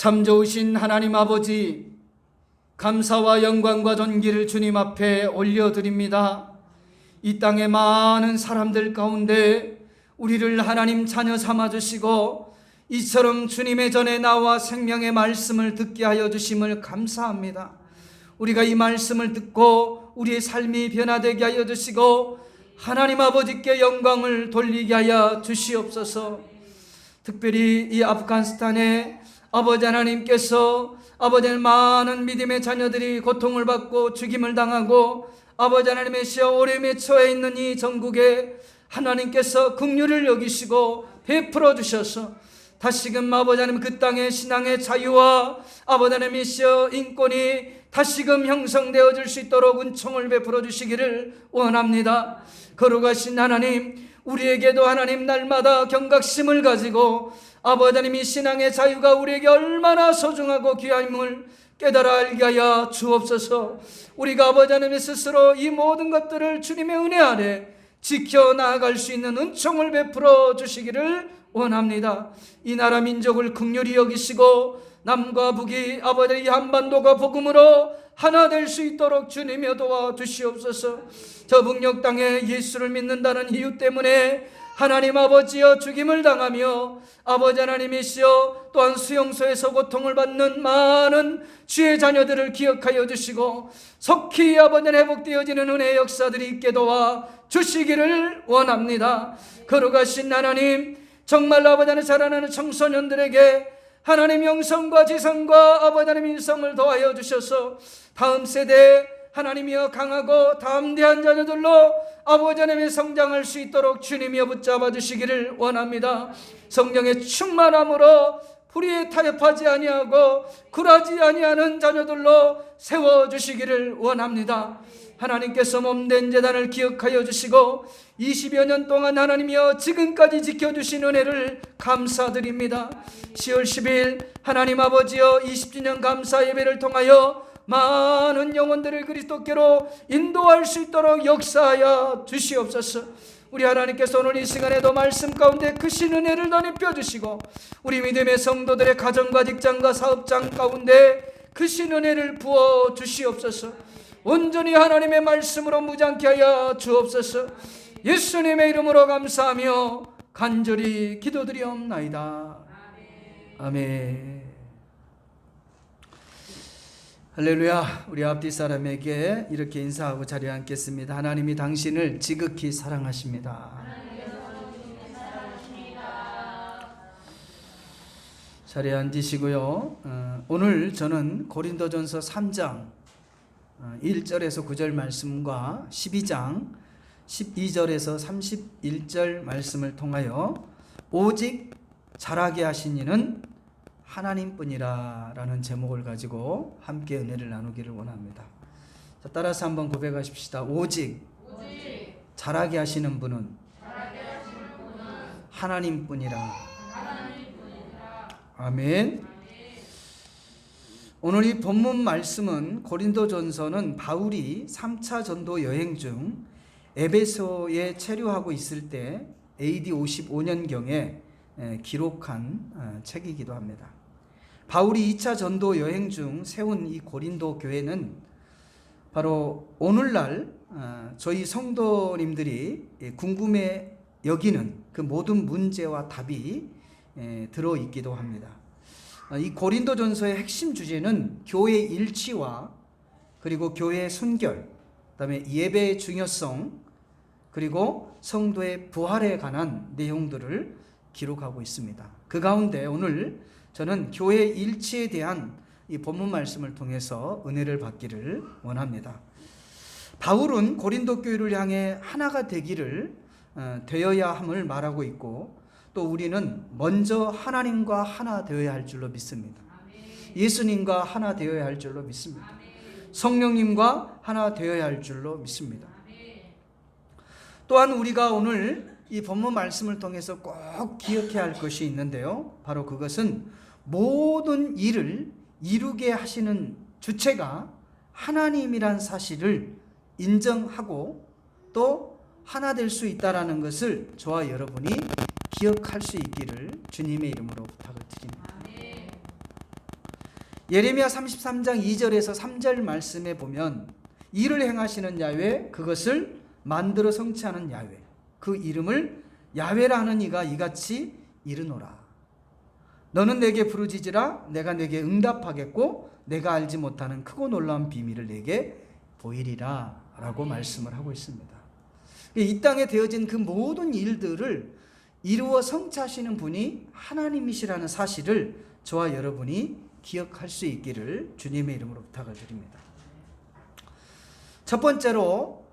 참 좋으신 하나님 아버지, 감사와 영광과 존귀를 주님 앞에 올려드립니다. 이 땅의 많은 사람들 가운데 우리를 하나님 자녀 삼아주시고 이처럼 주님의 전에 나와 생명의 말씀을 듣게 하여 주심을 감사합니다. 우리가 이 말씀을 듣고 우리의 삶이 변화되게 하여 주시고 하나님 아버지께 영광을 돌리게 하여 주시옵소서. 특별히 이 아프가니스탄에 아버지 하나님께서 아버지 많은 믿음의 자녀들이 고통을 받고 죽임을 당하고 아버지 하나님의 시어 오름에 처해 있는 이 전국에 하나님께서 긍휼을 여기시고 베풀어 주셔서 다시금 아버지 하나님 그 땅의 신앙의 자유와 아버지 하나님의 시어 인권이 다시금 형성되어질 수 있도록 은총을 베풀어 주시기를 원합니다. 거룩하신 하나님, 우리에게도 하나님 날마다 경각심을 가지고 아버지 하나님이 신앙의 자유가 우리에게 얼마나 소중하고 귀함을 깨달아 알게 하여 주옵소서. 우리가 아버지 하나님 스스로 이 모든 것들을 주님의 은혜 아래 지켜나갈 수 있는 은총을 베풀어 주시기를 원합니다. 이 나라 민족을 긍휼히 여기시고 남과 북이 아버지 이 한반도가 복음으로 하나 될 수 있도록 주님여 도와주시옵소서. 저 북녘 땅에 예수를 믿는다는 이유 때문에 하나님 아버지여 죽임을 당하며 아버지 하나님이시여 또한 수용소에서 고통을 받는 많은 주의 자녀들을 기억하여 주시고 속히 아버지 회복되어지는 은혜의 역사들이 있게 도와 주시기를 원합니다. 거룩하신 하나님, 정말 아버지 하나님 자라나는 청소년들에게 하나님 영성과 지성과 아버지 하나님 인성을 더하여 주셔서 다음 세대 하나님이여 강하고 담대한 자녀들로 아버지 하나님의 성장할 수 있도록 주님이여 붙잡아 주시기를 원합니다. 성령의 충만함으로 불의에 타협하지 아니하고 굴하지 아니하는 자녀들로 세워주시기를 원합니다. 하나님께서 몸된 제단을 기억하여 주시고 20여 년 동안 하나님이여 지금까지 지켜주신 은혜를 감사드립니다. 10월 10일 하나님 아버지여 20주년 감사 예배를 통하여 많은 영혼들을 그리스도께로 인도할 수 있도록 역사하여 주시옵소서. 우리 하나님께서 오늘 이 시간에도 말씀 가운데 크신 은혜를 더 입혀주시고 우리 믿음의 성도들의 가정과 직장과 사업장 가운데 크신 은혜를 부어 주시옵소서. 온전히 하나님의 말씀으로 무장케 하여 주옵소서. 예수님의 이름으로 감사하며 간절히 기도드리옵나이다. 아멘. 할렐루야. 우리 앞뒤 사람에게 이렇게 인사하고 자리에 앉겠습니다. 하나님이 당신을 지극히 사랑하십니다. 자리에 앉으시고요. 오늘 저는 고린도전서 3장 1절에서 9절 말씀과 12장 12절에서 31절 말씀을 통하여 오직 자라게 하신 이는 하나님뿐이라 라는 제목을 가지고 함께 은혜를 나누기를 원합니다. 자, 따라서 한번 고백하십시다. 오직 자라게 하시는 분은 하나님뿐이라. 아멘. 오늘 이 본문 말씀은 고린도전서는 바울이 3차 전도 여행 중 에베소에 체류하고 있을 때 AD 55년경에 기록한 책이기도 합니다. 바울이 2차 전도 여행 중 세운 이 고린도 교회는 바로 오늘날 저희 성도님들이 궁금해 여기는 그 모든 문제와 답이 들어있기도 합니다. 이 고린도전서의 핵심 주제는 교회 일치와 그리고 교회 순결, 그다음에 예배의 중요성, 그리고 성도의 부활에 관한 내용들을 기록하고 있습니다. 그 가운데 오늘 저는 교회 일치에 대한 이 본문 말씀을 통해서 은혜를 받기를 원합니다. 바울은 고린도 교회를 향해 하나가 되기를 되어야 함을 말하고 있고 또 우리는 먼저 하나님과 하나 되어야 할 줄로 믿습니다. 예수님과 하나 되어야 할 줄로 믿습니다. 성령님과 하나 되어야 할 줄로 믿습니다. 또한 우리가 오늘 이 본문 말씀을 통해서 꼭 기억해야 할 것이 있는데요. 바로 그것은 모든 일을 이루게 하시는 주체가 하나님이란 사실을 인정하고 또 하나 될 수 있다는 것을 저와 여러분이 기억할 수 있기를 주님의 이름으로 부탁을 드립니다. 예레미야 33장 2절에서 3절 말씀에 보면 일을 행하시는 야훼, 그것을 만들어 성취하는 야훼, 그 이름을 야훼라는 이가 이같이 이르노라. 너는 내게 부르짖으라. 내가 내게 응답하겠고 내가 알지 못하는 크고 놀라운 비밀을 내게 보이리라 라고 말씀을 하고 있습니다. 이 땅에 되어진 그 모든 일들을 이루어 성취하시는 분이 하나님이시라는 사실을 저와 여러분이 기억할 수 있기를 주님의 이름으로 부탁을 드립니다. 첫 번째로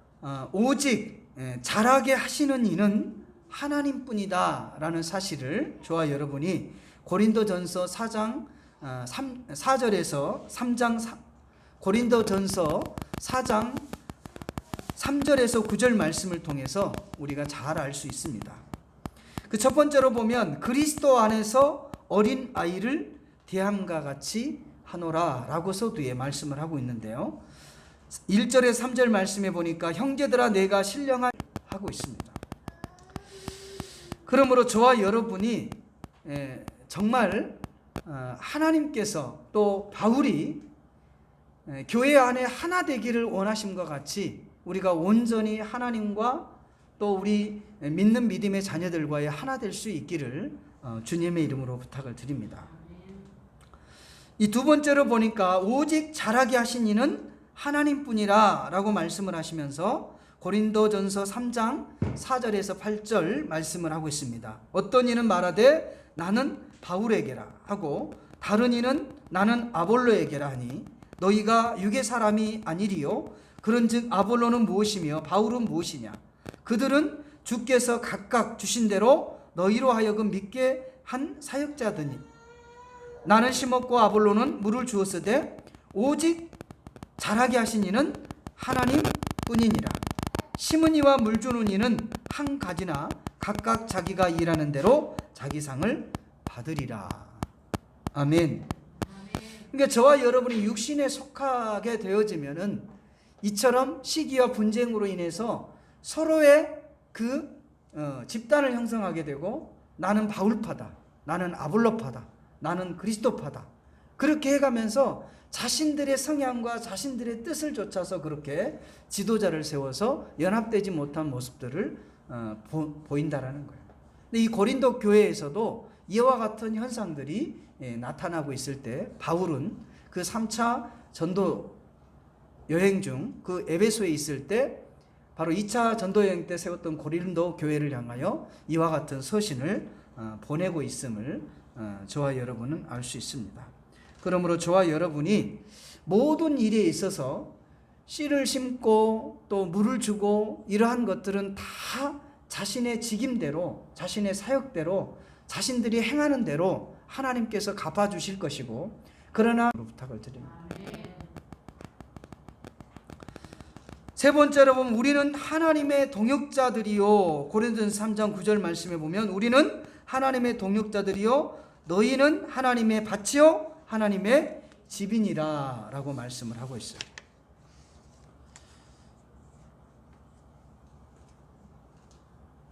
오직 잘하게 하시는 이는 하나님뿐이다 라는 사실을 저와 여러분이 고린도전서 4장 4절에서 3장 고린도전서 4장 3절에서 9절 말씀을 통해서 우리가 잘 알 수 있습니다. 그 첫 번째로 보면 그리스도 안에서 어린 아이를 대함과 같이 하노라 라고 서두에 말씀을 하고 있는데요. 1절에 3절 말씀에 보니까 형제들아 내가 신령한 하고 있습니다. 그러므로 저와 여러분이 정말 하나님께서 또 바울이 교회 안에 하나 되기를 원하심과 같이 우리가 온전히 하나님과 또 우리 믿는 믿음의 자녀들과의 하나 될 수 있기를 주님의 이름으로 부탁을 드립니다. 이 두 번째로 보니까 오직 잘하게 하신 이는 하나님뿐이라 라고 말씀을 하시면서 고린도전서 3장 4절에서 8절 말씀을 하고 있습니다. 어떤 이는 말하되 나는 바울에게라 하고 다른 이는 나는 아볼로에게라 하니 너희가 육의 사람이 아니리요 그런즉 아볼로는 무엇이며 바울은 무엇이냐 그들은 주께서 각각 주신 대로 너희로 하여금 믿게 한 사역자더니 나는 심었고 아볼로는 물을 주었으되 오직 자라게 하신 이는 하나님뿐이니라. 심은 이와 물 주는 이는 한 가지나 각각 자기가 일하는 대로 자기 상을 받으리라. 아멘. 그러니까 저와 여러분이 육신에 속하게 되어지면은 이처럼 시기와 분쟁으로 인해서 서로의 그 집단을 형성하게 되고 나는 바울파다, 나는 아볼로파다, 나는 그리스도파다 그렇게 해가면서 자신들의 성향과 자신들의 뜻을 좇아서 그렇게 지도자를 세워서 연합되지 못한 모습들을 보인다라는 거예요. 근데 이 고린도 교회에서도 이와 같은 현상들이 나타나고 있을 때 바울은 그 3차 전도 여행 중 그 에베소에 있을 때 바로 2차 전도 여행 때 세웠던 고린도 교회를 향하여 이와 같은 서신을 보내고 있음을 저와 여러분은 알 수 있습니다. 그러므로 저와 여러분이 모든 일에 있어서 씨를 심고 또 물을 주고 이러한 것들은 다 자신의 직임대로 자신의 사역대로 자신들이 행하는 대로 하나님께서 갚아주실 것이고 그러나 부탁을 드립니다. 세 번째로 보면 우리는 하나님의 동역자들이요 고린도전서 3장 9절 말씀에 보면 우리는 하나님의 동역자들이요 너희는 하나님의 밭이요 하나님의 집이니라 라고 말씀을 하고 있어요.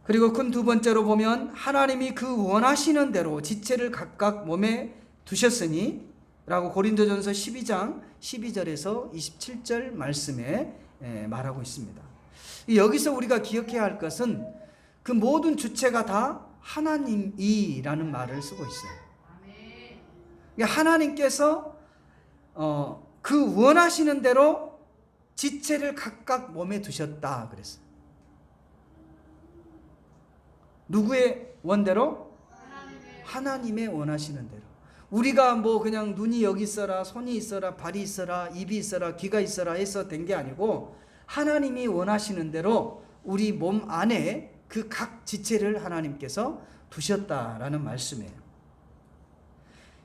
그리고 큰 두 번째로 보면 하나님이 그 원하시는 대로 지체를 각각 몸에 두셨으니 라고 고린도전서 12장 12절에서 27절 말씀에 말하고 있습니다. 여기서 우리가 기억해야 할 것은 그 모든 주체가 다 하나님이라는 말을 쓰고 있어요. 하나님께서 그 원하시는 대로 지체를 각각 몸에 두셨다 그랬어요. 누구의 원대로? 하나님의 원하시는 대로. 우리가 뭐 그냥 눈이 여기 있어라, 손이 있어라, 발이 있어라, 입이 있어라, 귀가 있어라 해서 된 게 아니고 하나님이 원하시는 대로 우리 몸 안에 그 각 지체를 하나님께서 두셨다라는 말씀이에요.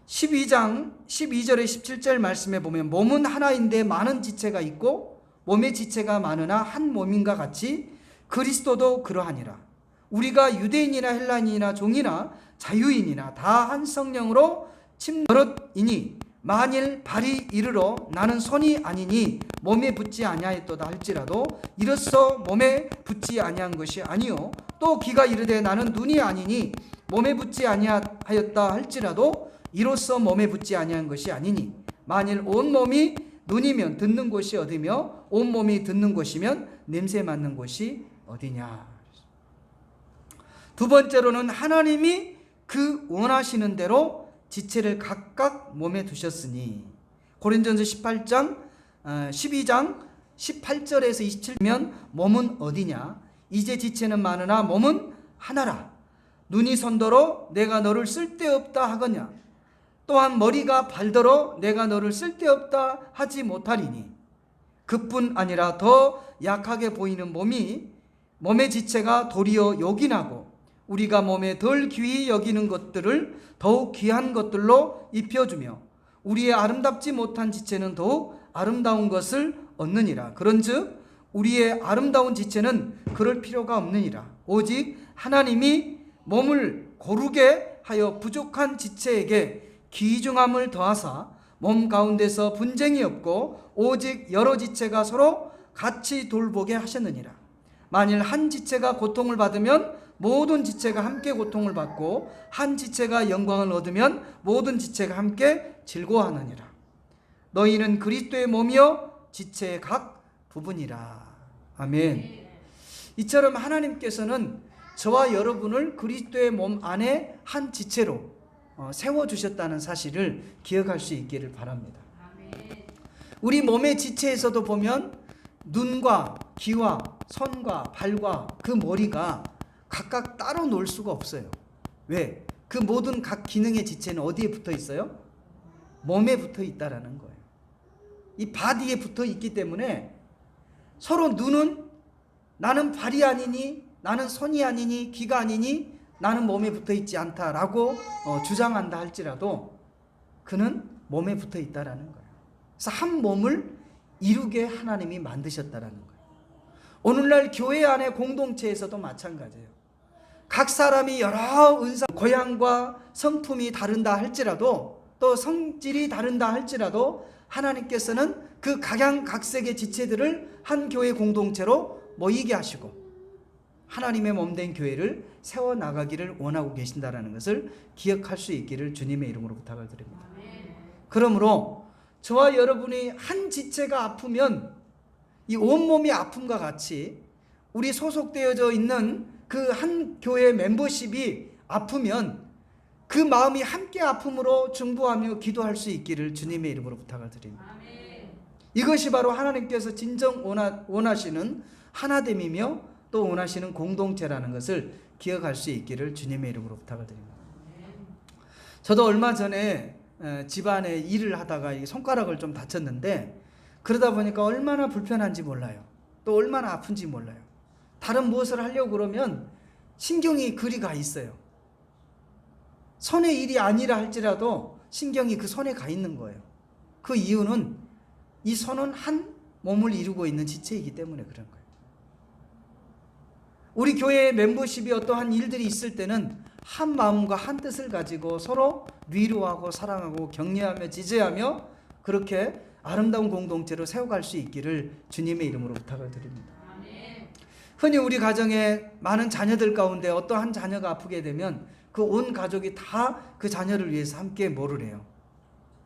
12장 12절에 17절 말씀에 보면 몸은 하나인데 많은 지체가 있고 몸의 지체가 많으나 한 몸인가 같이 그리스도도 그러하니라. 우리가 유대인이나 헬라인이나 종이나 자유인이나 다 한 성령으로 침노릇이니 만일 발이 이르러 나는 손이 아니니 몸에 붙지 아니하였도다 할지라도 이로써 몸에 붙지 아니한 것이 아니요 또 귀가 이르되 나는 눈이 아니니 몸에 붙지 아니하였다 할지라도 이로써 몸에 붙지 아니한 것이 아니니 만일 온몸이 눈이면 듣는 곳이 어디며 온몸이 듣는 곳이면 냄새 맡는 곳이 어디냐. 두 번째로는 하나님이 그 원하시는 대로 지체를 각각 몸에 두셨으니 고린전서 12장 18절에서 27면 몸은 어디냐. 이제 지체는 많으나 몸은 하나라. 눈이 선더러 내가 너를 쓸데없다 하거냐. 또한 머리가 발더러 내가 너를 쓸데없다 하지 못하리니 그뿐 아니라 더 약하게 보이는 몸의 지체가 도리어 요긴하고 우리가 몸에 덜 귀히 여기는 것들을 더욱 귀한 것들로 입혀주며 우리의 아름답지 못한 지체는 더욱 아름다운 것을 얻느니라. 그런즉 우리의 아름다운 지체는 그럴 필요가 없느니라. 오직 하나님이 몸을 고르게 하여 부족한 지체에게 귀중함을 더하사 몸 가운데서 분쟁이 없고 오직 여러 지체가 서로 같이 돌보게 하셨느니라. 만일 한 지체가 고통을 받으면 모든 지체가 함께 고통을 받고 한 지체가 영광을 얻으면 모든 지체가 함께 즐거워하느니라. 너희는 그리스도의 몸이요 지체의 각 부분이라. 아멘. 이처럼 하나님께서는 저와 여러분을 그리스도의 몸 안에 한 지체로 세워주셨다는 사실을 기억할 수 있기를 바랍니다. 우리 몸의 지체에서도 보면 눈과 귀와 손과 발과 그 머리가 각각 따로 놀 수가 없어요. 왜? 그 모든 각 기능의 지체는 어디에 붙어 있어요? 몸에 붙어 있다라는 거예요. 이 바디에 붙어 있기 때문에 서로 눈은 나는 발이 아니니 나는 손이 아니니 귀가 아니니 나는 몸에 붙어 있지 않다라고 주장한다 할지라도 그는 몸에 붙어 있다라는 거예요. 그래서 한 몸을 이루게 하나님이 만드셨다라는 거예요. 오늘날 교회 안의 공동체에서도 마찬가지예요. 각 사람이 여러 은사, 고향과 성품이 다른다 할지라도 또 성질이 다른다 할지라도 하나님께서는 그 각양각색의 지체들을 한 교회 공동체로 모이게 하시고 하나님의 몸된 교회를 세워나가기를 원하고 계신다는 것을 기억할 수 있기를 주님의 이름으로 부탁을 드립니다. 그러므로 저와 여러분이 한 지체가 아프면 이 온몸이 아픔과 같이 우리 소속되어져 있는 그 한 교회 멤버십이 아프면 그 마음이 함께 아픔으로 중보하며 기도할 수 있기를 주님의 이름으로 부탁을 드립니다. 이것이 바로 하나님께서 진정 원하시는 하나됨이며 또 원하시는 공동체라는 것을 기억할 수 있기를 주님의 이름으로 부탁을 드립니다. 저도 얼마 전에 집안에 일을 하다가 손가락을 좀 다쳤는데 그러다 보니까 얼마나 불편한지 몰라요. 또 얼마나 아픈지 몰라요. 다른 무엇을 하려고 그러면 신경이 그리 가 있어요. 손의 일이 아니라 할지라도 신경이 그 손에 가 있는 거예요. 그 이유는 이 손은 한 몸을 이루고 있는 지체이기 때문에 그런 거예요. 우리 교회의 멤버십이 어떠한 일들이 있을 때는 한 마음과 한 뜻을 가지고 서로 위로하고 사랑하고 격려하며 지지하며 그렇게 아름다운 공동체로 세워갈 수 있기를 주님의 이름으로 부탁을 드립니다. 흔히 우리 가정에 많은 자녀들 가운데 어떠한 자녀가 아프게 되면 그 온 가족이 다 그 자녀를 위해서 함께 뭐를 해요?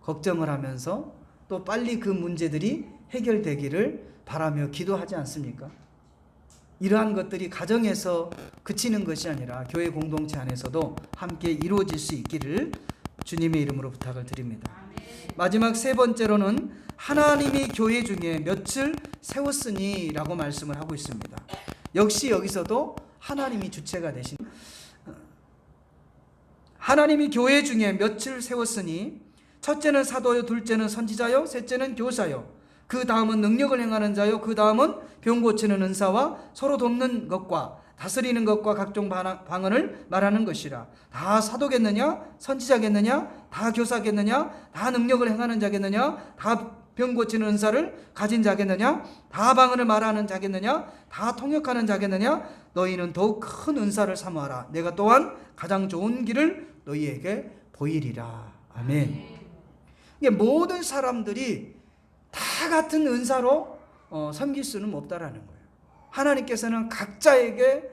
걱정을 하면서 또 빨리 그 문제들이 해결되기를 바라며 기도하지 않습니까? 이러한 것들이 가정에서 그치는 것이 아니라 교회 공동체 안에서도 함께 이루어질 수 있기를 주님의 이름으로 부탁을 드립니다. 마지막 세 번째로는 하나님이 교회 중에 몇을 세웠으니 라고 말씀을 하고 있습니다. 역시 여기서도 하나님이 주체가 되신 하나님이 교회 중에 몇을 세웠으니 첫째는 사도요, 둘째는 선지자요, 셋째는 교사요, 그 다음은 능력을 행하는 자요, 그 다음은 병 고치는 은사와 서로 돕는 것과 다스리는 것과 각종 방언을 말하는 것이라. 다 사도겠느냐? 선지자겠느냐? 다 교사겠느냐? 다 능력을 행하는 자겠느냐? 다 병 고치는 은사를 가진 자겠느냐? 다 방언을 말하는 자겠느냐? 다 통역하는 자겠느냐? 너희는 더욱 큰 은사를 사모하라. 내가 또한 가장 좋은 길을 너희에게 보이리라. 아멘. 이게 모든 사람들이 다 같은 은사로 섬길 수는 없다라는 거예요. 하나님께서는 각자에게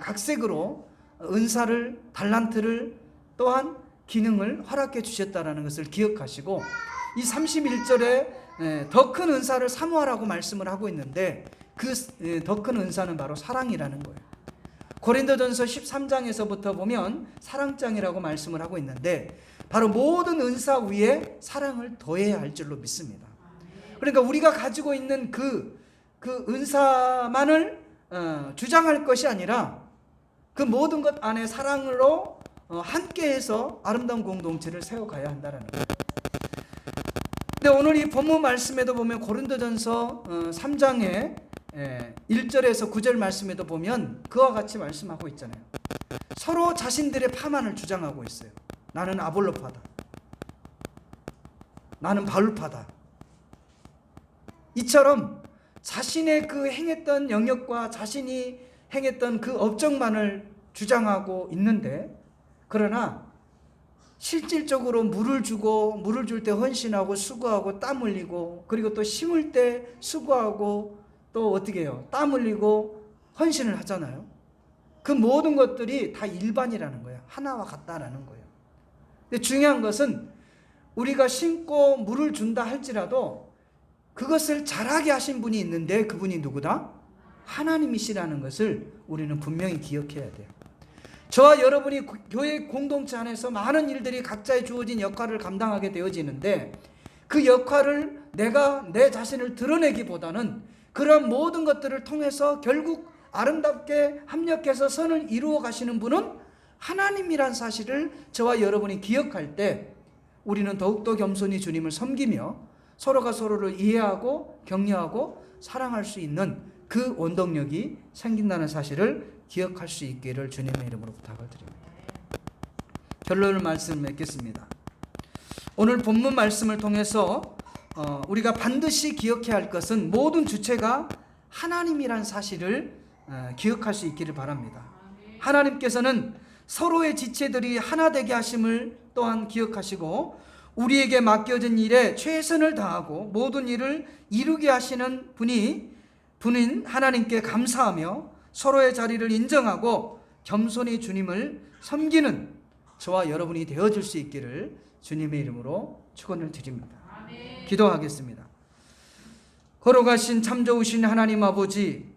각색으로 은사를, 달란트를 또한 기능을 허락해 주셨다는 것을 기억하시고, 이 31절에 더 큰 은사를 사모하라고 말씀을 하고 있는데, 그 더 큰 은사는 바로 사랑이라는 거예요. 고린도전서 13장에서부터 보면 사랑장이라고 말씀을 하고 있는데, 바로 모든 은사 위에 사랑을 더해야 할 줄로 믿습니다. 그러니까 우리가 가지고 있는 그 은사만을 주장할 것이 아니라 그 모든 것 안에 사랑으로 함께해서 아름다운 공동체를 세워가야 한다는 거예요. 근데 오늘 이 본문 말씀에도 보면 고린도전서 3장에 1절에서 9절 말씀에도 보면 그와 같이 말씀하고 있잖아요. 서로 자신들의 파만을 주장하고 있어요. 나는 아볼로파다, 나는 바울파다. 이처럼 자신의 그 행했던 영역과 자신이 행했던 그 업적만을 주장하고 있는데, 그러나 실질적으로 물을 주고, 물을 줄 때 헌신하고 수고하고 땀 흘리고, 그리고 또 심을 때 수고하고 또 어떻게 해요? 땀 흘리고 헌신을 하잖아요. 그 모든 것들이 다 일반이라는 거예요. 하나와 같다라는 거예요. 근데 중요한 것은 우리가 심고 물을 준다 할지라도 그것을 잘하게 하신 분이 있는데, 그분이 누구다? 하나님이시라는 것을 우리는 분명히 기억해야 돼요. 저와 여러분이 교회 공동체 안에서 많은 일들이 각자의 주어진 역할을 감당하게 되어지는데, 그 역할을 내가 내 자신을 드러내기보다는 그런 모든 것들을 통해서 결국 아름답게 합력해서 선을 이루어 가시는 분은 하나님이란 사실을 저와 여러분이 기억할 때, 우리는 더욱더 겸손히 주님을 섬기며 서로가 서로를 이해하고 격려하고 사랑할 수 있는 그 원동력이 생긴다는 사실을 기억할 수 있기를 주님의 이름으로 부탁을 드립니다. 결론을 말씀 맺겠습니다. 오늘 본문 말씀을 통해서 우리가 반드시 기억해야 할 것은 모든 주체가 하나님이란 사실을 기억할 수 있기를 바랍니다. 하나님께서는 서로의 지체들이 하나 되게 하심을 또한 기억하시고, 우리에게 맡겨진 일에 최선을 다하고 모든 일을 이루게 하시는 분인 하나님께 감사하며 서로의 자리를 인정하고 겸손히 주님을 섬기는 저와 여러분이 되어줄 수 있기를 주님의 이름으로 축원을 드립니다. 아멘. 기도하겠습니다. 걸어가신 참 좋으신 하나님 아버지,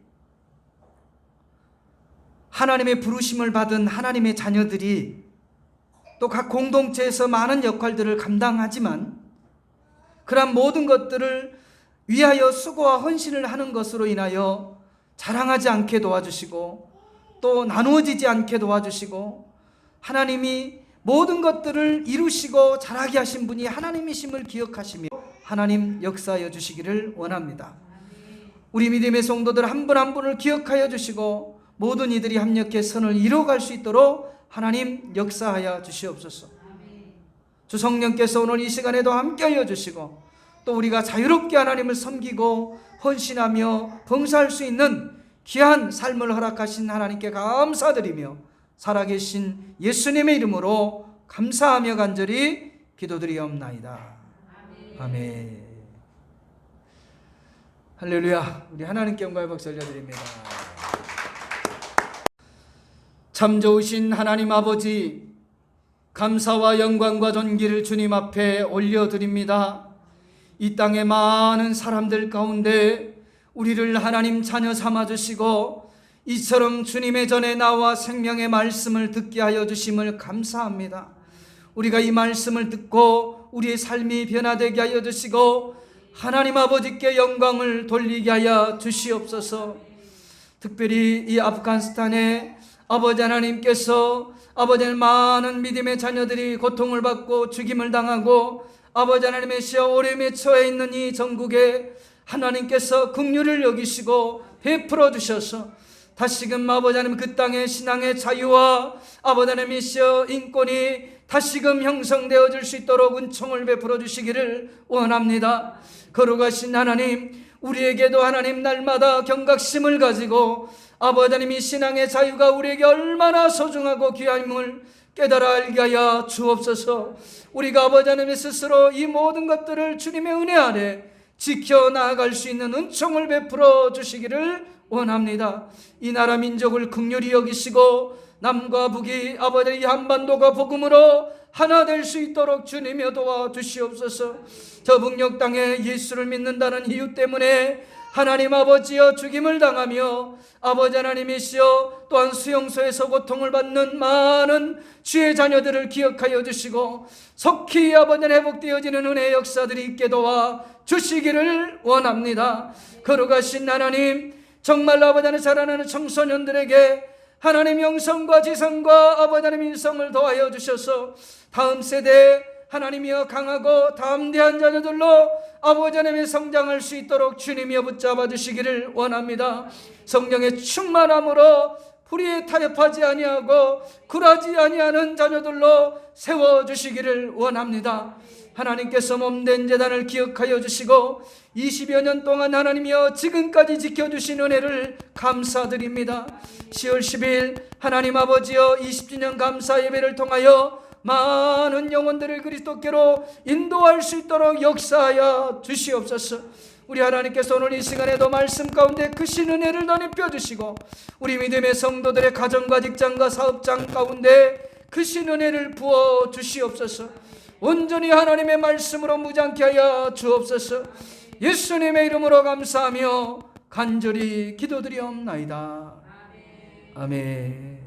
하나님의 부르심을 받은 하나님의 자녀들이 또 각 공동체에서 많은 역할들을 감당하지만, 그러한 모든 것들을 위하여 수고와 헌신을 하는 것으로 인하여 자랑하지 않게 도와주시고, 또 나누어지지 않게 도와주시고, 하나님이 모든 것들을 이루시고 잘하게 하신 분이 하나님이심을 기억하시며 하나님 역사하여 주시기를 원합니다. 우리 믿음의 성도들 한 분 한 분을 기억하여 주시고, 모든 이들이 합력해 선을 이루어갈 수 있도록 하나님 역사하여 주시옵소서. 주 성령께서 오늘 이 시간에도 함께하여 주시고, 또 우리가 자유롭게 하나님을 섬기고 헌신하며 봉사할 수 있는 귀한 삶을 허락하신 하나님께 감사드리며, 살아계신 예수님의 이름으로 감사하며 간절히 기도드리옵나이다. 아멘. 할렐루야. 우리 하나님께 영광의 박수 올려드립니다. 참 좋으신 하나님 아버지, 감사와 영광과 존귀를 주님 앞에 올려드립니다. 이 땅의 많은 사람들 가운데 우리를 하나님 자녀 삼아주시고, 이처럼 주님의 전에 나와 생명의 말씀을 듣게 하여 주심을 감사합니다. 우리가 이 말씀을 듣고 우리의 삶이 변화되게 하여 주시고, 하나님 아버지께 영광을 돌리게 하여 주시옵소서. 특별히 이 아프가니스탄에 아버지 하나님께서 아버지 많은 믿음의 자녀들이 고통을 받고 죽임을 당하고 아버지 하나님의 시어 오름에 처해 있는 이 전국에 하나님께서 긍휼을 여기시고 베풀어 주셔서 다시금 아버지 하나님 그 땅의 신앙의 자유와 아버지 하나님의 시어 인권이 다시금 형성되어질 수 있도록 은총을 베풀어 주시기를 원합니다. 거룩하신 하나님, 우리에게도 하나님 날마다 경각심을 가지고 아버지 하나님이 신앙의 자유가 우리에게 얼마나 소중하고 귀함을 깨달아 알게 하여 주옵소서. 우리가 아버지 하나님 스스로 이 모든 것들을 주님의 은혜 아래 지켜나갈 수 있는 은총을 베풀어 주시기를 원합니다. 이 나라 민족을 긍휼히 여기시고 남과 북이 아버지 이 한반도가 복음으로 하나 될 수 있도록 주님여 도와주시옵소서. 저 북녘 땅에 예수를 믿는다는 이유 때문에 하나님 아버지여 죽임을 당하며 아버지 하나님이시여 또한 수용소에서 고통을 받는 많은 주의 자녀들을 기억하여 주시고 속히 아버지 회복되어지는 은혜의 역사들이 있게 도와 주시기를 원합니다. 거룩하신 하나님, 정말 아버지 하나님 자라나는 청소년들에게 하나님 영성과 지성과 아버지 하나님 인성을 더하여 주셔서 다음 세대 하나님이여 강하고 담대한 자녀들로 아버지 하나님의 성장할 수 있도록 주님이여 붙잡아 주시기를 원합니다. 성령의 충만함으로 불의에 타협하지 아니하고 굴하지 아니하는 자녀들로 세워주시기를 원합니다. 하나님께서 몸된 재단을 기억하여 주시고 20여 년 동안 하나님이여 지금까지 지켜주신 은혜를 감사드립니다. 10월 10일 하나님 아버지여 20주년 감사 예배를 통하여 많은 영혼들을 그리스도께로 인도할 수 있도록 역사하여 주시옵소서. 우리 하나님께서 오늘 이 시간에도 말씀 가운데 크신 은혜를 더 입혀주시고 우리 믿음의 성도들의 가정과 직장과 사업장 가운데 크신 은혜를 부어 주시옵소서. 온전히 하나님의 말씀으로 무장케 하여 주옵소서. 예수님의 이름으로 감사하며 간절히 기도드리옵나이다. 아멘.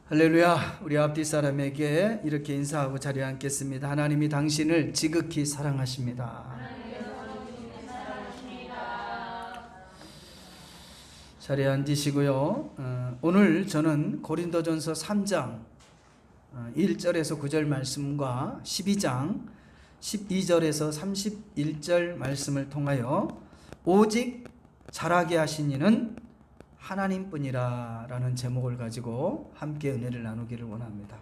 할렐루야. 우리 앞뒤 사람에게 이렇게 인사하고 자리에 앉겠습니다. 하나님이 당신을 지극히 사랑하십니다. 자리에 앉으시고요. 오늘 저는 고린도전서 3장 1절에서 9절 말씀과 12장 12절에서 31절 말씀을 통하여 오직 자라게 하신 이는 하나님뿐이라 라는 제목을 가지고 함께 은혜를 나누기를 원합니다.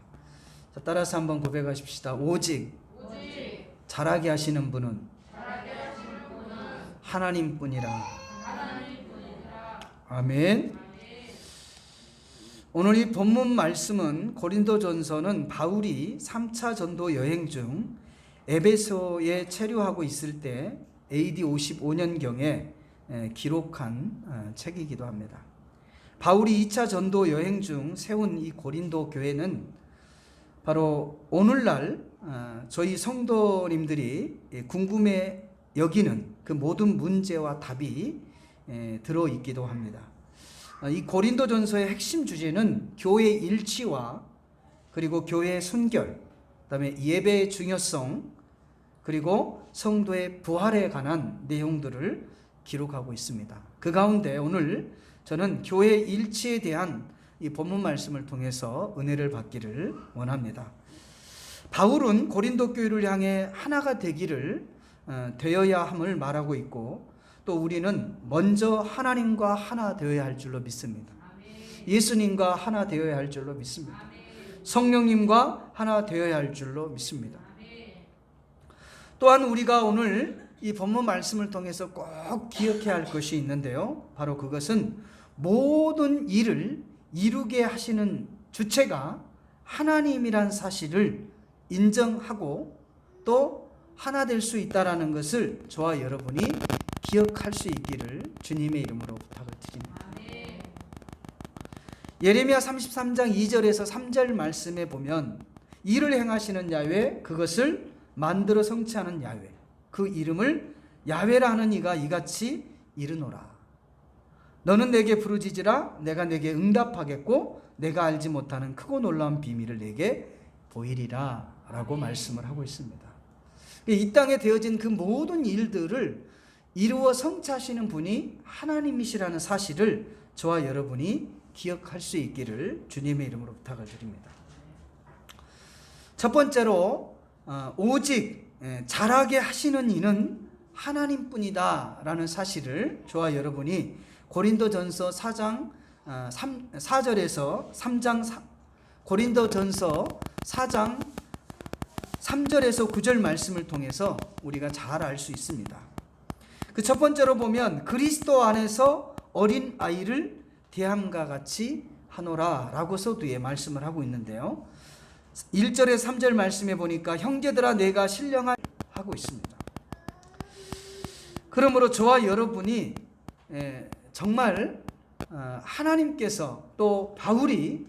자, 따라서 한번 고백하십시다. 오직 자라게 하시는 분은 하나님뿐이라. 아멘. 오늘 이 본문 말씀은 고린도전서는 바울이 3차 전도 여행 중 에베소에 체류하고 있을 때 AD 55년경에 기록한 책이기도 합니다. 바울이 2차 전도 여행 중 세운 이 고린도 교회는 바로 오늘날 저희 성도님들이 궁금해 여기는 그 모든 문제와 답이 들어있기도 합니다. 이 고린도전서의 핵심 주제는 교회 일치와 그리고 교회의 순결, 그다음에 예배의 중요성, 그리고 성도의 부활에 관한 내용들을 기록하고 있습니다. 그 가운데 오늘 저는 교회 일치에 대한 이 본문 말씀을 통해서 은혜를 받기를 원합니다. 바울은 고린도 교회를 향해 하나가 되기를 되어야 함을 말하고 있고 또 우리는 먼저 하나님과 하나 되어야 할 줄로 믿습니다. 예수님과 하나 되어야 할 줄로 믿습니다. 성령님과 하나 되어야 할 줄로 믿습니다. 또한 우리가 오늘 이 본문 말씀을 통해서 꼭 기억해야 할 것이 있는데요. 바로 그것은 모든 일을 이루게 하시는 주체가 하나님이란 사실을 인정하고 또 하나 될 수 있다라는 것을 저와 여러분이 기억할 수 있기를 주님의 이름으로 부탁을 드립니다. 예레미야 33장 2절에서 3절 말씀에 보면 일을 행하시는 야훼, 그것을 만들어 성취하는 야훼, 그 이름을 야훼라는 이가 이같이 이르노라. 너는 내게 부르짖으라. 내가 내게 응답하겠고 내가 알지 못하는 크고 놀라운 비밀을 내게 보이리라 라고 말씀을 하고 있습니다. 이 땅에 되어진 그 모든 일들을 이루어 성취하시는 분이 하나님이시라는 사실을 저와 여러분이 기억할 수 있기를 주님의 이름으로 부탁을 드립니다. 첫 번째로 오직 자라게 하시는 이는 하나님뿐이다 라는 사실을 저와 여러분이 고린도전서 4장 4절에서 3장 고린도전서 4장 3절에서 9절 말씀을 통해서 우리가 잘 알 수 있습니다. 그 첫 번째로 보면 그리스도 안에서 어린 아이를 대함과 같이 하노라 라고서 뒤에 말씀을 하고 있는데요. 1절에 3절 말씀에 보니까 형제들아 내가 신령한 하고 있습니다. 그러므로 저와 여러분이 정말 하나님께서 또 바울이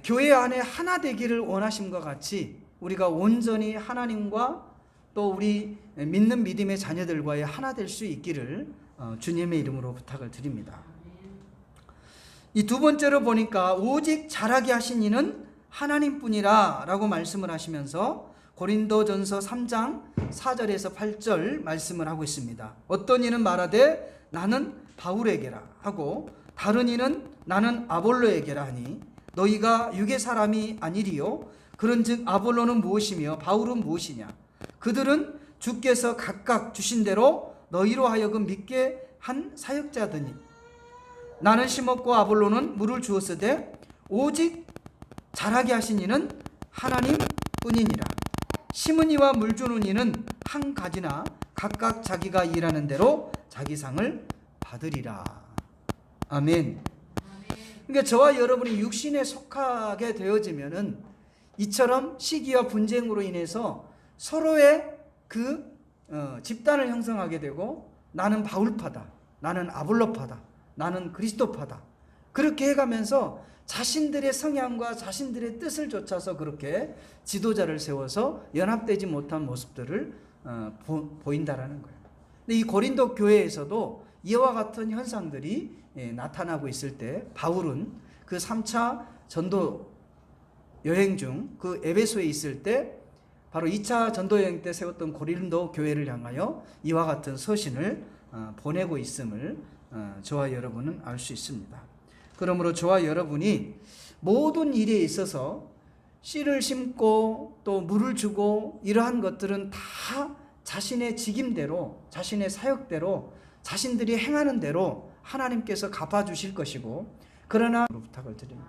교회 안에 하나 되기를 원하심과 같이 우리가 온전히 하나님과 또 우리 믿는 믿음의 자녀들과의 하나 될 수 있기를 주님의 이름으로 부탁을 드립니다. 이 두 번째로 보니까 오직 잘하게 하신 이는 하나님뿐이라 라고 말씀을 하시면서 고린도전서 3장 4절에서 8절 말씀을 하고 있습니다. 어떤 이는 말하되 나는 바울에게라 하고 다른 이는 나는 아볼로에게라 하니 너희가 육의 사람이 아니리요 그런즉 아볼로는 무엇이며 바울은 무엇이냐 그들은 주께서 각각 주신 대로 너희로 하여금 믿게 한 사역자더니 나는 심었고 아볼로는 물을 주었으되 오직 자라게 하신 이는 하나님뿐이니라. 심은 이와 물 주는 이는 한 가지나 각각 자기가 일하는 대로 자기 상을 받으리라. 아멘. 그러니까 저와 여러분이 육신에 속하게 되어지면은 이처럼 시기와 분쟁으로 인해서 서로의 집단을 형성하게 되고 나는 바울파다, 나는 아볼로파다, 나는 그리스도파다. 그렇게 해가면서 자신들의 성향과 자신들의 뜻을 좇아서 그렇게 지도자를 세워서 연합되지 못한 모습들을 보인다라는 거예요. 근데 이 고린도 교회에서도 이와 같은 현상들이 나타나고 있을 때 바울은 그 3차 전도 여행 중 그 에베소에 있을 때 바로 2차 전도 여행 때 세웠던 고린도 교회를 향하여 이와 같은 서신을 보내고 있음을 저와 여러분은 알 수 있습니다. 그러므로 저와 여러분이 모든 일에 있어서 씨를 심고 또 물을 주고 이러한 것들은 다 자신의 직임대로 자신의 사역대로 자신들이 행하는 대로 하나님께서 갚아주실 것이고 그러나 부탁을 드립니다.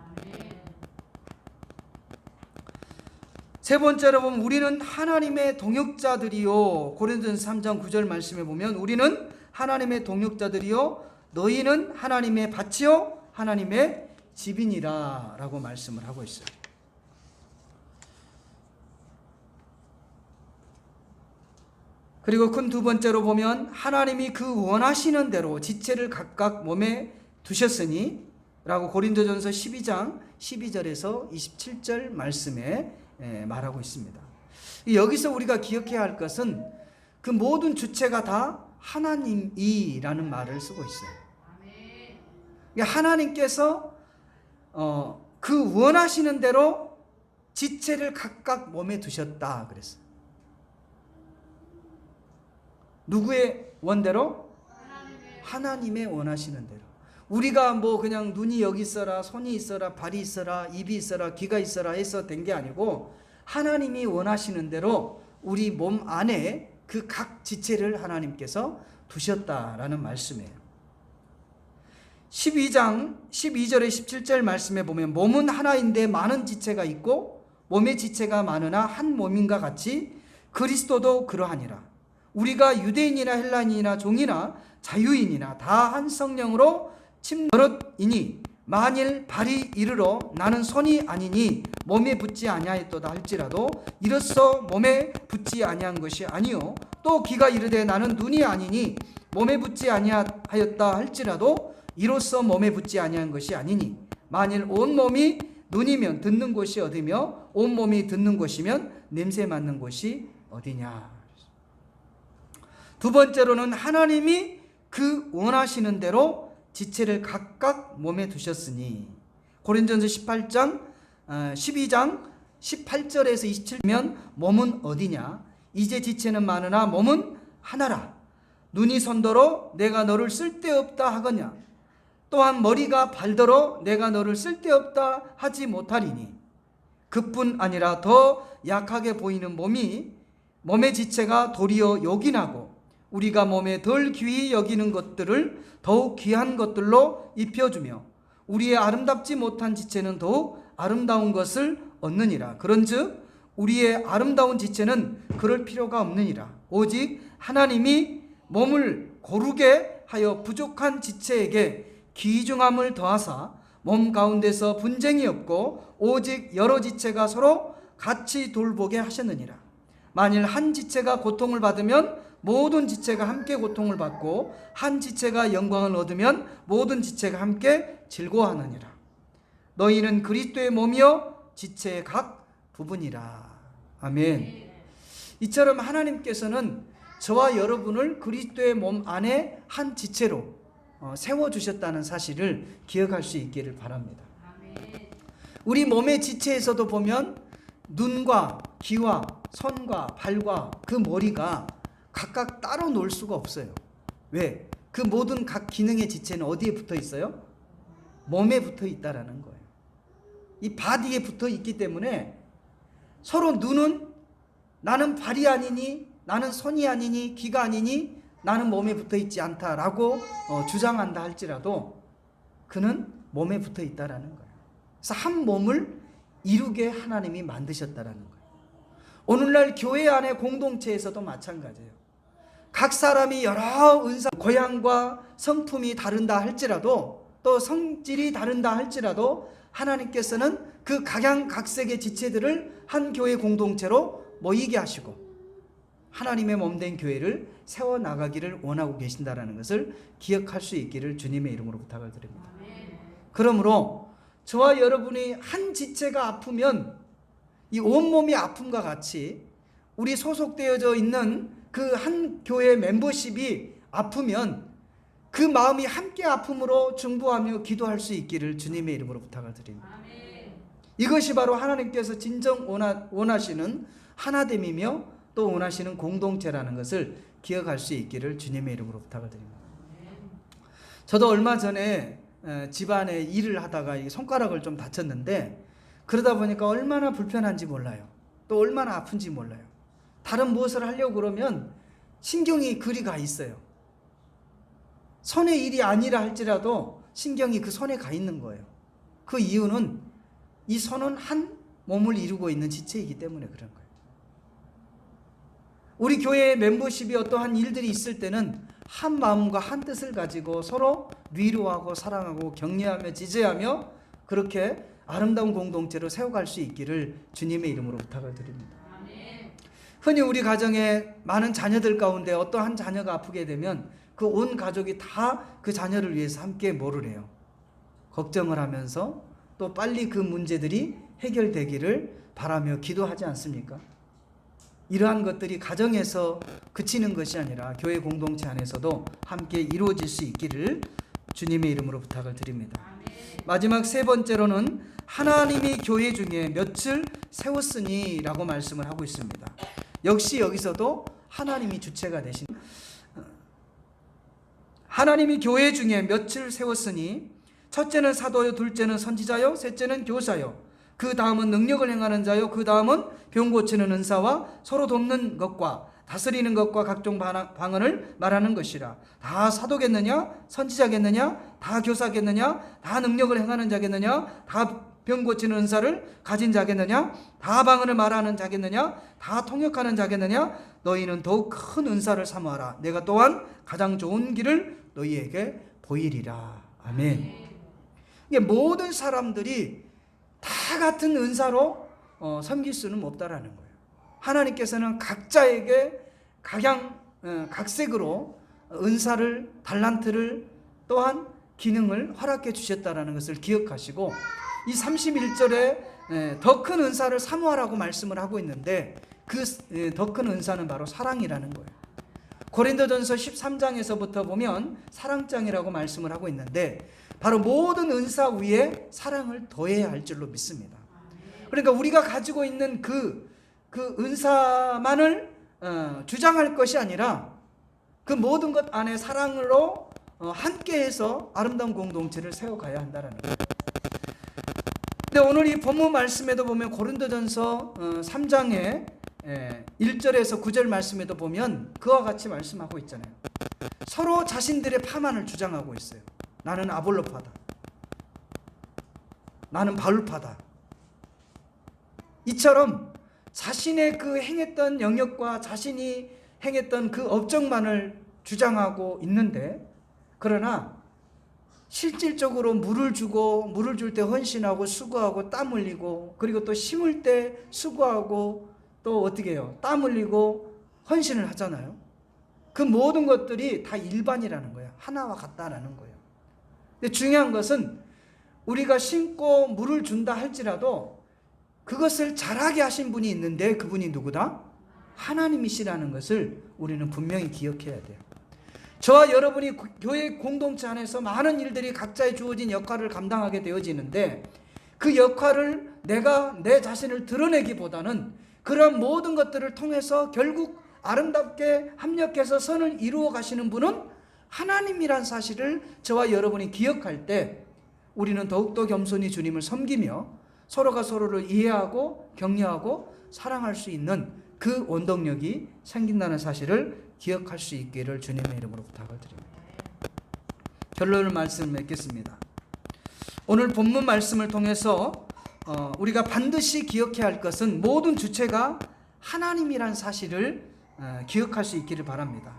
세 번째로 보면 우리는 하나님의 동역자들이요. 고린도전서 3장 9절 말씀에 보면 우리는 하나님의 동역자들이요 너희는 하나님의 밭이요 하나님의 집이니라 라고 말씀을 하고 있어요. 그리고 큰 두 번째로 보면 하나님이 그 원하시는 대로 지체를 각각 몸에 두셨으니 라고 고린도전서 12장 12절에서 27절 말씀에 말하고 있습니다. 여기서 우리가 기억해야 할 것은 그 모든 주체가 다 하나님이라는 말을 쓰고 있어요. 하나님께서 그 원하시는 대로 지체를 각각 몸에 두셨다 그랬어요. 누구의 원대로? 하나님의 원하시는 대로. 우리가 뭐 그냥 눈이 여기 있어라, 손이 있어라, 발이 있어라, 입이 있어라, 귀가 있어라 해서 된 게 아니고 하나님이 원하시는 대로 우리 몸 안에 그 각 지체를 하나님께서 두셨다라는 말씀이에요. 12장 12절에 17절 말씀에 보면 몸은 하나인데 많은 지체가 있고 몸의 지체가 많으나 한 몸인가 같이 그리스도도 그러하니라. 우리가 유대인이나 헬라인이나 종이나 자유인이나 다 한 성령으로 침노릇이니 만일 발이 이르러 나는 손이 아니니 몸에 붙지 아니하였도다 할지라도 이로써 몸에 붙지 아니한 것이 아니요 또 귀가 이르되 나는 눈이 아니니 몸에 붙지 아니하였다 할지라도 이로써 몸에 붙지 아니한 것이 아니니 만일 온 몸이 눈이면 듣는 곳이 어디며 온 몸이 듣는 곳이면 냄새 맡는 곳이 어디냐. 두 번째로는 하나님이 그 원하시는 대로 지체를 각각 몸에 두셨으니 고린도전서 12장 18절에서 27면 몸은 어디냐 이제 지체는 많으나 몸은 하나라. 눈이 손더러 내가 너를 쓸데없다 하거냐 또한 머리가 발더러 내가 너를 쓸데없다 하지 못하리니 그뿐 아니라 더 약하게 보이는 몸의 지체가 도리어 요긴하고 우리가 몸에 덜 귀히 여기는 것들을 더욱 귀한 것들로 입혀주며 우리의 아름답지 못한 지체는 더욱 아름다운 것을 얻느니라. 그런즉 우리의 아름다운 지체는 그럴 필요가 없느니라. 오직 하나님이 몸을 고르게 하여 부족한 지체에게 귀중함을 더하사 몸 가운데서 분쟁이 없고 오직 여러 지체가 서로 같이 돌보게 하셨느니라. 만일 한 지체가 고통을 받으면 모든 지체가 함께 고통을 받고 한 지체가 영광을 얻으면 모든 지체가 함께 즐거워하느니라. 너희는 그리스도의 몸이요 지체의 각 부분이라. 아멘. 이처럼 하나님께서는 저와 여러분을 그리스도의 몸 안에 한 지체로 세워주셨다는 사실을 기억할 수 있기를 바랍니다. 우리 몸의 지체에서도 보면 눈과 귀와 손과 발과 그 머리가 각각 따로 놀 수가 없어요. 왜? 그 모든 각 기능의 지체는 어디에 붙어 있어요? 몸에 붙어 있다라는 거예요. 이 바디에 붙어 있기 때문에 서로 눈은 나는 발이 아니니, 나는 손이 아니니, 귀가 아니니, 나는 몸에 붙어 있지 않다라고 주장한다 할지라도 그는 몸에 붙어 있다라는 거예요. 그래서 한 몸을 이루게 하나님이 만드셨다라는 거예요. 오늘날 교회 안의 공동체에서도 마찬가지예요. 각 사람이 여러 은사, 고향과 성품이 다른다 할지라도 또 성질이 다른다 할지라도 하나님께서는 그 각양각색의 지체들을 한 교회 공동체로 모이게 하시고 하나님의 몸된 교회를 세워나가기를 원하고 계신다는 것을 기억할 수 있기를 주님의 이름으로 부탁을 드립니다. 그러므로 저와 여러분이 한 지체가 아프면 이 온몸이 아픔과 같이 우리 소속되어져 있는 그 한 교회 멤버십이 아프면 그 마음이 함께 아픔으로 중보하며 기도할 수 있기를 주님의 이름으로 부탁을 드립니다. 이것이 바로 하나님께서 진정 원하시는 하나됨이며 또 원하시는 공동체라는 것을 기억할 수 있기를 주님의 이름으로 부탁을 드립니다. 저도 얼마 전에 집안에 일을 하다가 손가락을 좀 다쳤는데 그러다 보니까 얼마나 불편한지 몰라요. 또 얼마나 아픈지 몰라요. 다른 무엇을 하려고 그러면 신경이 그리 가 있어요. 손의 일이 아니라 할지라도 신경이 그 손에 가 있는 거예요. 그 이유는 이 손은 한 몸을 이루고 있는 지체이기 때문에 그런 거예요. 우리 교회의 멤버십이 어떠한 일들이 있을 때는 한 마음과 한 뜻을 가지고 서로 위로하고 사랑하고 격려하며 지지하며 그렇게 아름다운 공동체로 세워갈 수 있기를 주님의 이름으로 부탁을 드립니다. 흔히 우리 가정에 많은 자녀들 가운데 어떠한 자녀가 아프게 되면 그 온 가족이 다 그 자녀를 위해서 함께 뭐를 해요? 걱정을 하면서 또 빨리 그 문제들이 해결되기를 바라며 기도하지 않습니까? 이러한 것들이 가정에서 그치는 것이 아니라 교회 공동체 안에서도 함께 이루어질 수 있기를 주님의 이름으로 부탁을 드립니다. 마지막 세 번째로는 하나님이 교회 중에 몇을 세웠으니 라고 말씀을 하고 있습니다. 역시 여기서도 하나님이 주체가 되신 하나님이 교회 중에 몇을 세웠으니 첫째는 사도요, 둘째는 선지자요, 셋째는 교사요, 그 다음은 능력을 행하는 자요, 그 다음은 병 고치는 은사와 서로 돕는 것과 다스리는 것과 각종 방언을 말하는 것이라. 다 사도겠느냐? 선지자겠느냐? 다 교사겠느냐? 다 능력을 행하는 자겠느냐? 다 병 고치는 은사를 가진 자겠느냐? 다 방언을 말하는 자겠느냐? 다 통역하는 자겠느냐? 너희는 더욱 큰 은사를 사모하라. 내가 또한 가장 좋은 길을 너희에게 보이리라. 아멘. 이게 모든 사람들이 다 같은 은사로 섬길 수는 없다라는 거예요. 하나님께서는 각자에게 각색으로 은사를, 달란트를 또한 기능을 허락해 주셨다라는 것을 기억하시고 이 31절에 더 큰 은사를 사모하라고 말씀을 하고 있는데 그 더 큰 은사는 바로 사랑이라는 거예요. 고린도전서 13장에서부터 보면 사랑장이라고 말씀을 하고 있는데 바로 모든 은사 위에 사랑을 더해야 할 줄로 믿습니다. 그러니까 우리가 가지고 있는 그 은사만을 주장할 것이 아니라 그 모든 것 안에 사랑으로 함께해서 아름다운 공동체를 세워가야 한다는 거예요. 근데 오늘 이 본문 말씀에도 보면 고린도전서 3장에 1절에서 9절 말씀에도 보면 그와 같이 말씀하고 있잖아요. 서로 자신들의 파만을 주장하고 있어요. 나는 아볼로파다. 나는 바울파다. 이처럼 자신의 그 행했던 영역과 자신이 행했던 그 업적만을 주장하고 있는데 그러나 실질적으로 물을 주고 물을 줄 때 헌신하고 수고하고 땀 흘리고 그리고 또 심을 때 수고하고 또 어떻게 해요? 땀 흘리고 헌신을 하잖아요. 그 모든 것들이 다 일반이라는 거예요. 하나와 같다라는 거예요. 근데 중요한 것은 우리가 심고 물을 준다 할지라도 그것을 자라게 하신 분이 있는데 그분이 누구다? 하나님이시라는 것을 우리는 분명히 기억해야 돼요. 저와 여러분이 교회 공동체 안에서 많은 일들이 각자의 주어진 역할을 감당하게 되어지는데 그 역할을 내가 내 자신을 드러내기보다는 그런 모든 것들을 통해서 결국 아름답게 합력해서 선을 이루어 가시는 분은 하나님이란 사실을 저와 여러분이 기억할 때 우리는 더욱더 겸손히 주님을 섬기며 서로가 서로를 이해하고 격려하고 사랑할 수 있는 그 원동력이 생긴다는 사실을 기억할 수 있기를 주님의 이름으로 부탁을 드립니다. 결론을 말씀을 맺겠습니다. 오늘 본문 말씀을 통해서 우리가 반드시 기억해야 할 것은 모든 주체가 하나님이란 사실을 기억할 수 있기를 바랍니다.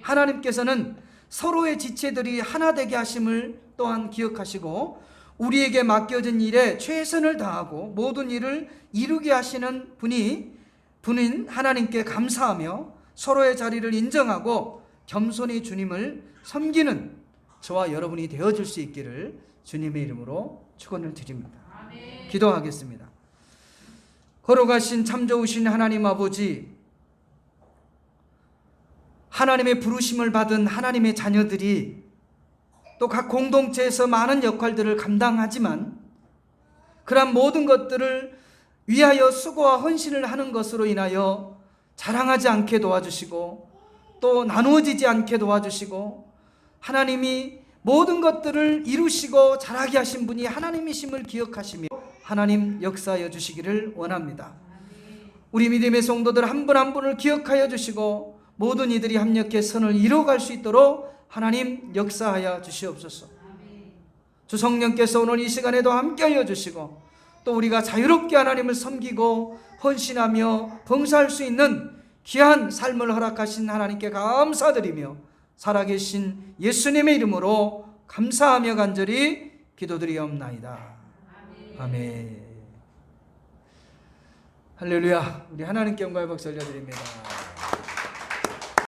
하나님께서는 서로의 지체들이 하나 되게 하심을 또한 기억하시고 우리에게 맡겨진 일에 최선을 다하고 모든 일을 이루게 하시는 분인 하나님께 감사하며 서로의 자리를 인정하고 겸손히 주님을 섬기는 저와 여러분이 되어줄 수 있기를 주님의 이름으로 축원을 드립니다. 아멘. 기도하겠습니다. 걸어가신 참 좋으신 하나님 아버지, 하나님의 부르심을 받은 하나님의 자녀들이 또 각 공동체에서 많은 역할들을 감당하지만 그러한 모든 것들을 위하여 수고와 헌신을 하는 것으로 인하여 자랑하지 않게 도와주시고 또 나누어지지 않게 도와주시고 하나님이 모든 것들을 이루시고 자라게 하신 분이 하나님이심을 기억하시며 하나님 역사하여 주시기를 원합니다. 우리 믿음의 성도들 한 분 한 분을 기억하여 주시고 모든 이들이 합력해 선을 이루어갈 수 있도록 하나님 역사하여 주시옵소서. 주 성령께서 오늘 이 시간에도 함께하여 주시고 또 우리가 자유롭게 하나님을 섬기고 헌신하며 봉사할 수 있는 귀한 삶을 허락하신 하나님께 감사드리며 살아계신 예수님의 이름으로 감사하며 간절히 기도드리옵나이다. 아멘. 할렐루야. 우리 하나님께 영광의 박수 올려드립니다.